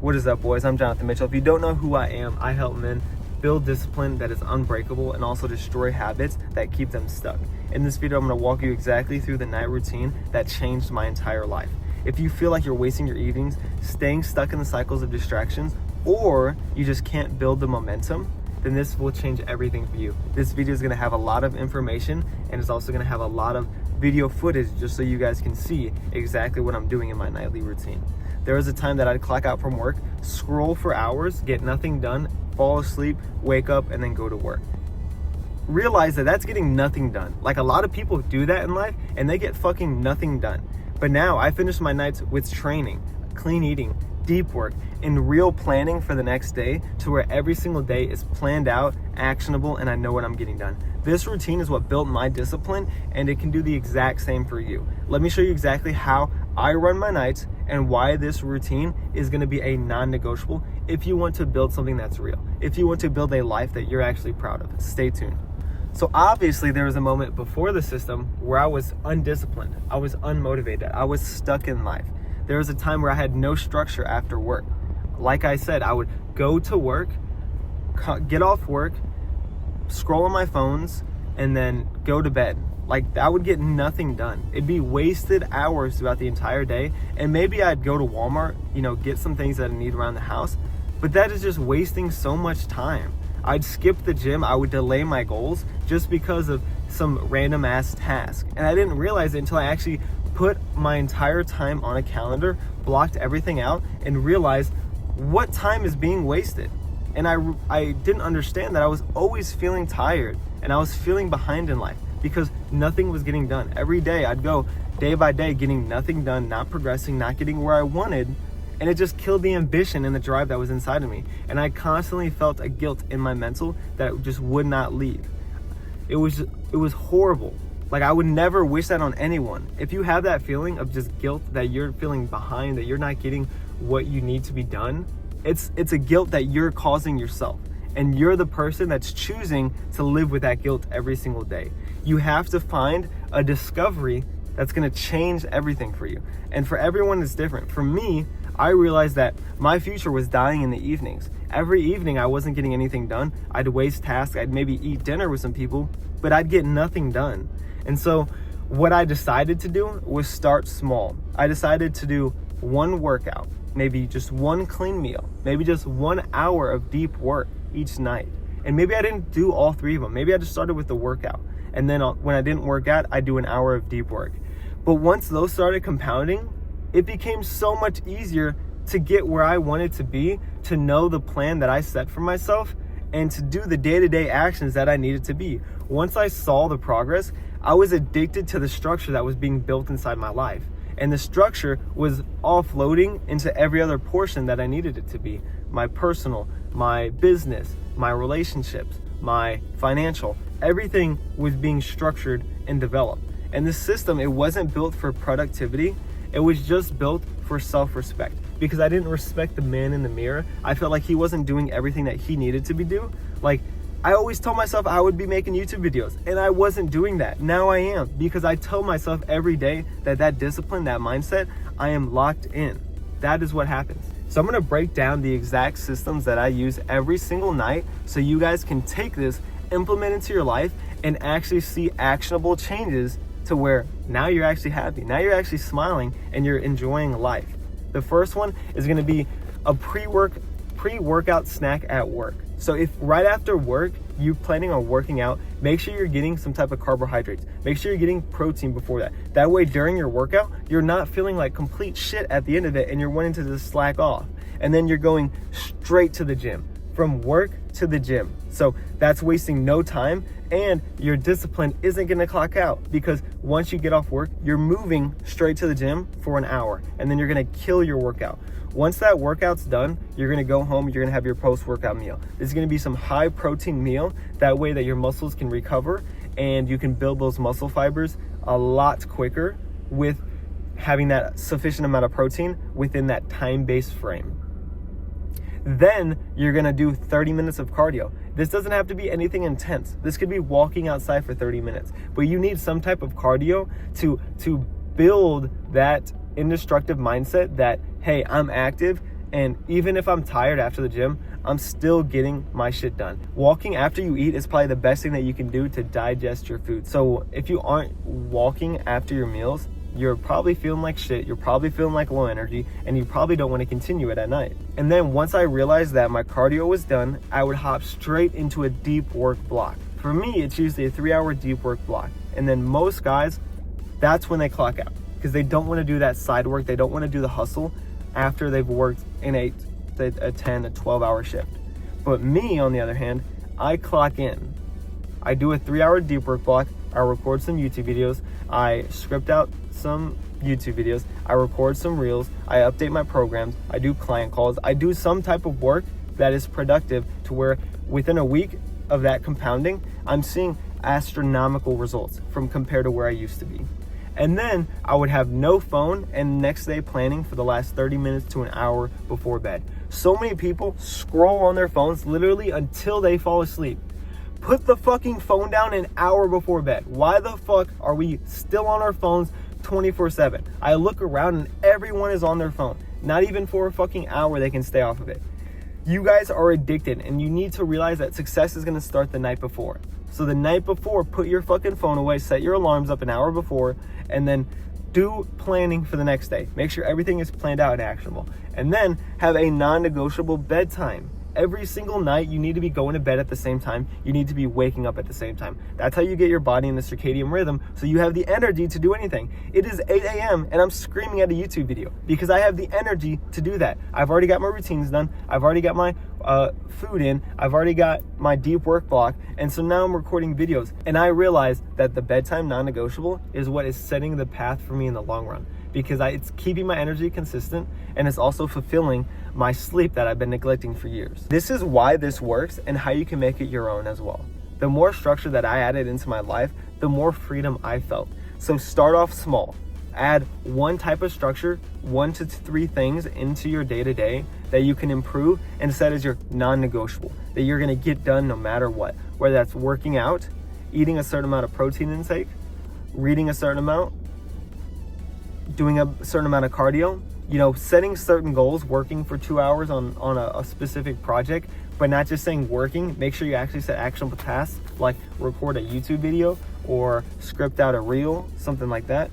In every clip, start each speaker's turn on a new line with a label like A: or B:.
A: What is up, boys? I'm Jonathan Mitchell. If you don't know who I am, I help men build discipline that is unbreakable and also destroy habits that keep them stuck. In this video, I'm going to walk you exactly through the night routine that changed my entire life. If you feel like you're wasting your evenings, staying stuck in the cycles of distractions, or you just can't build the momentum, then this will change everything for you. This video is going to have a lot of information, and it's also going to have a lot of video footage just so you guys can see exactly what I'm doing in my nightly routine. There was a time that I'd clock out from work, scroll for hours, get nothing done, fall asleep, wake up, and then go to work. Realize that that's getting nothing done. Like, a lot of people do that in life and they get fucking nothing done. But now I finish my nights with training, clean eating, deep work, and real planning for the next day, to where every single day is planned out, actionable, and I know what I'm getting done. This routine is what built my discipline, and it can do the exact same for you. Let me show you exactly how I run my nights and why this routine is going to be a non-negotiable if you want to build something that's real, if you want to build a life that you're actually proud of. Stay tuned. So obviously there was a moment before the system where I was undisciplined, I was unmotivated, I was stuck in life. There was a time where I had no structure after work. Like I said, I would go to work, get off work, scroll on my phones, and then go to bed. Like, I would get nothing done. It'd be wasted hours throughout the entire day. And maybe I'd go to Walmart, get some things that I need around the house, but that is just wasting so much time. I'd skip the gym, I would delay my goals just because of some random ass task. And I didn't realize it until I actually put my entire time on a calendar, blocked everything out, and realized what time is being wasted. And I didn't understand that I was always feeling tired and I was feeling behind in life because nothing was getting done. Every day I'd go day by day getting nothing done, not progressing, not getting where I wanted, and it just killed the ambition and the drive that was inside of me. And I constantly felt a guilt in my mental that just would not leave. It was horrible. Like, I would never wish that on anyone. If you have that feeling of just guilt that you're feeling behind, that you're not getting what you need to be done, it's a guilt that you're causing yourself. And you're the person that's choosing to live with that guilt every single day. You have to find a discovery that's gonna change everything for you. And for everyone, it's different. For me, I realized that my future was dying in the evenings. Every evening I wasn't getting anything done. I'd waste tasks, I'd maybe eat dinner with some people, but I'd get nothing done. And so what I decided to do was start small. I decided to do one workout, maybe just one clean meal, maybe just 1 hour of deep work each night. And maybe I didn't do all three of them. Maybe I just started with the workout. And then when I didn't work out, I'd do an hour of deep work. But once those started compounding, it became so much easier to get where I wanted to be, to know the plan that I set for myself, and to do the day-to-day actions that I needed to be. Once I saw the progress, I was addicted to the structure that was being built inside my life. And the structure was offloading into every other portion that I needed it to be. My personal, my business, my relationships, my financial, everything was being structured and developed. And the system, it wasn't built for productivity. It was just built for self-respect. Because I didn't respect the man in the mirror. I felt like he wasn't doing everything that he needed to be do. Like, I always told myself I would be making YouTube videos, and I wasn't doing that. Now I am, because I tell myself every day that discipline, that mindset, I am locked in. That is what happens. So I'm gonna break down the exact systems that I use every single night so you guys can take this, implement into your life, and actually see actionable changes to where now you're actually happy. Now you're actually smiling and you're enjoying life. The first one is gonna be a pre-workout snack at work. So if right after work, you're planning on working out, make sure you're getting some type of carbohydrates. Make sure you're getting protein before that. That way, during your workout, you're not feeling like complete shit at the end of it and you're wanting to just slack off. And then you're going straight to the gym, from work to the gym. So that's wasting no time, and your discipline isn't gonna clock out, because once you get off work, you're moving straight to the gym for an hour, and then you're gonna kill your workout. Once that workout's done, you're gonna go home, you're gonna have your post-workout meal. This is gonna be some high protein meal, that way that your muscles can recover and you can build those muscle fibers a lot quicker with having that sufficient amount of protein within that time-based frame. Then you're gonna do 30 minutes of cardio. This doesn't have to be anything intense. This could be walking outside for 30 minutes, but you need some type of cardio to build that indestructible mindset that, hey, I'm active And even if I'm tired after the gym, I'm still getting my shit done. Walking after you eat is probably the best thing that you can do to digest your food. So if you aren't walking after your meals, you're probably feeling like shit, you're probably feeling like low energy, and you probably don't want to continue it at night. And then once I realized that my cardio was done, I would hop straight into a deep work block. For me, it's usually a 3-hour deep work block. And then most guys, that's when they clock out, because they don't want to do that side work, they don't want to do the hustle after they've worked in a 12-hour shift. But me, on the other hand, I clock in. I do a 3-hour deep work block, I record some YouTube videos, I script out some YouTube videos, I record some reels, I update my programs, I do client calls, I do some type of work that is productive to where within a week of that compounding, I'm seeing astronomical results from compared to where I used to be. And then I would have no phone and next day planning for the last 30 minutes to an hour before bed. So many people scroll on their phones literally until they fall asleep. Put the fucking phone down an hour before bed. Why the fuck are we still on our phones 24/7? I look around and everyone is on their phone. Not even for a fucking hour they can stay off of it. You guys are addicted, and you need to realize that success is gonna start the night before. So the night before, put your fucking phone away, set your alarms up an hour before, and then do planning for the next day. Make sure everything is planned out and actionable. And then have a non-negotiable bedtime. Every single night, you need to be going to bed at the same time. You need to be waking up at the same time. That's how you get your body in the circadian rhythm, so you have the energy to do anything. It is 8 a.m. and I'm screaming at a YouTube video because I have the energy to do that. I've already got my routines done. I've already got my food in. I've already got my deep work block. And so now I'm recording videos. And I realize that the bedtime non-negotiable is what is setting the path for me in the long run, because it's keeping my energy consistent, and it's also fulfilling my sleep that I've been neglecting for years. This is why this works and how you can make it your own as well. The more structure that I added into my life, the more freedom I felt. So start off small. Add one type of structure, 1 to 3 things into your day-to-day that you can improve and set as your non-negotiable, that you're gonna get done no matter what. Whether that's working out, eating a certain amount of protein intake, reading a certain amount, doing a certain amount of cardio, setting certain goals, working for 2 hours on a specific project, but not just saying working. Make sure you actually set actionable tasks, like record a YouTube video or script out a reel, something like that.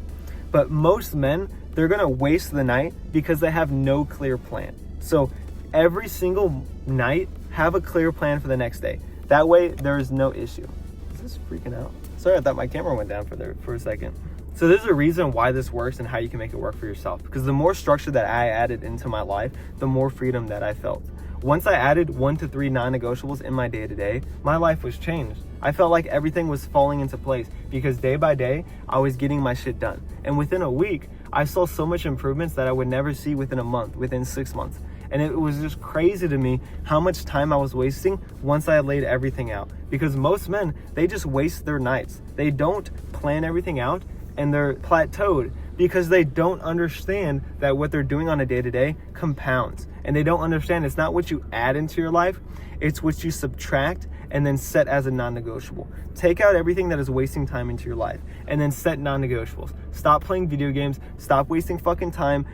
A: But most men, they're gonna waste the night because they have no clear plan. So every single night, have a clear plan for the next day. That way, there is no issue. Is this freaking out? Sorry, I thought my camera went down for a second. So there's a reason why this works and how you can make it work for yourself. Because the more structure that I added into my life, the more freedom that I felt. Once I added 1 to 3 non-negotiables in my day-to-day, my life was changed. I felt like everything was falling into place because day by day, I was getting my shit done. And within a week, I saw so much improvements that I would never see within a month, within 6 months. And it was just crazy to me how much time I was wasting once I laid everything out. Because most men, they just waste their nights. They don't plan everything out, and they're plateaued because they don't understand that what they're doing on a day-to-day compounds. And they don't understand it's not what you add into your life, it's what you subtract and then set as a non-negotiable. Take out everything that is wasting time into your life and then set non-negotiables. Stop playing video games, stop wasting fucking time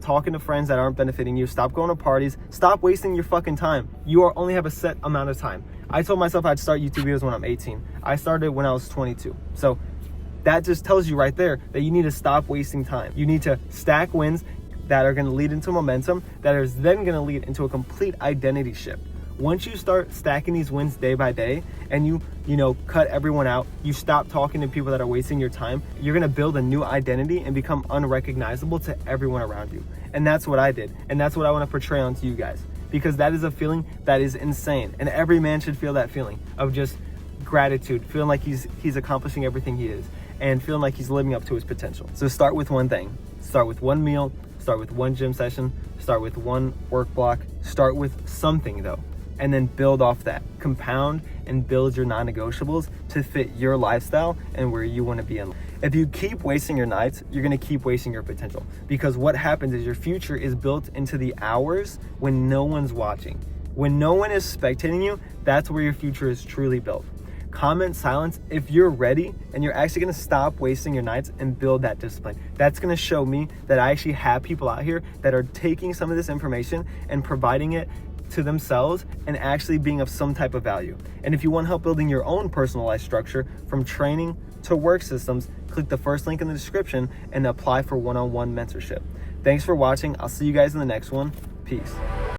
A: talking to friends that aren't benefiting you, stop going to parties, stop wasting your fucking time. You only have a set amount of time. I told myself I'd start YouTube videos when I'm 18. I started when I was 22. So that just tells you right there that you need to stop wasting time. You need to stack wins that are gonna lead into momentum, that is then gonna lead into a complete identity shift. Once you start stacking these wins day by day and you cut everyone out, you stop talking to people that are wasting your time, you're gonna build a new identity and become unrecognizable to everyone around you. And that's what I did. And that's what I wanna portray onto you guys, because that is a feeling that is insane. And every man should feel that feeling of just gratitude, feeling like he's accomplishing everything he is and feeling like he's living up to his potential. So start with one thing. Start with one meal, start with one gym session, start with one work block, start with something though, and then build off that. Compound and build your non-negotiables to fit your lifestyle and where you want to be in. If you keep wasting your nights, you're going to keep wasting your potential, because what happens is your future is built into the hours when no one's watching. When no one is spectating you, that's where your future is truly built. Comment silence if you're ready and you're actually gonna stop wasting your nights and build that discipline. That's gonna show me that I actually have people out here that are taking some of this information and providing it to themselves and actually being of some type of value. And if you want help building your own personalized structure from training to work systems, click the first link in the description and apply for one-on-one mentorship. Thanks for watching. I'll see you guys in the next one. Peace.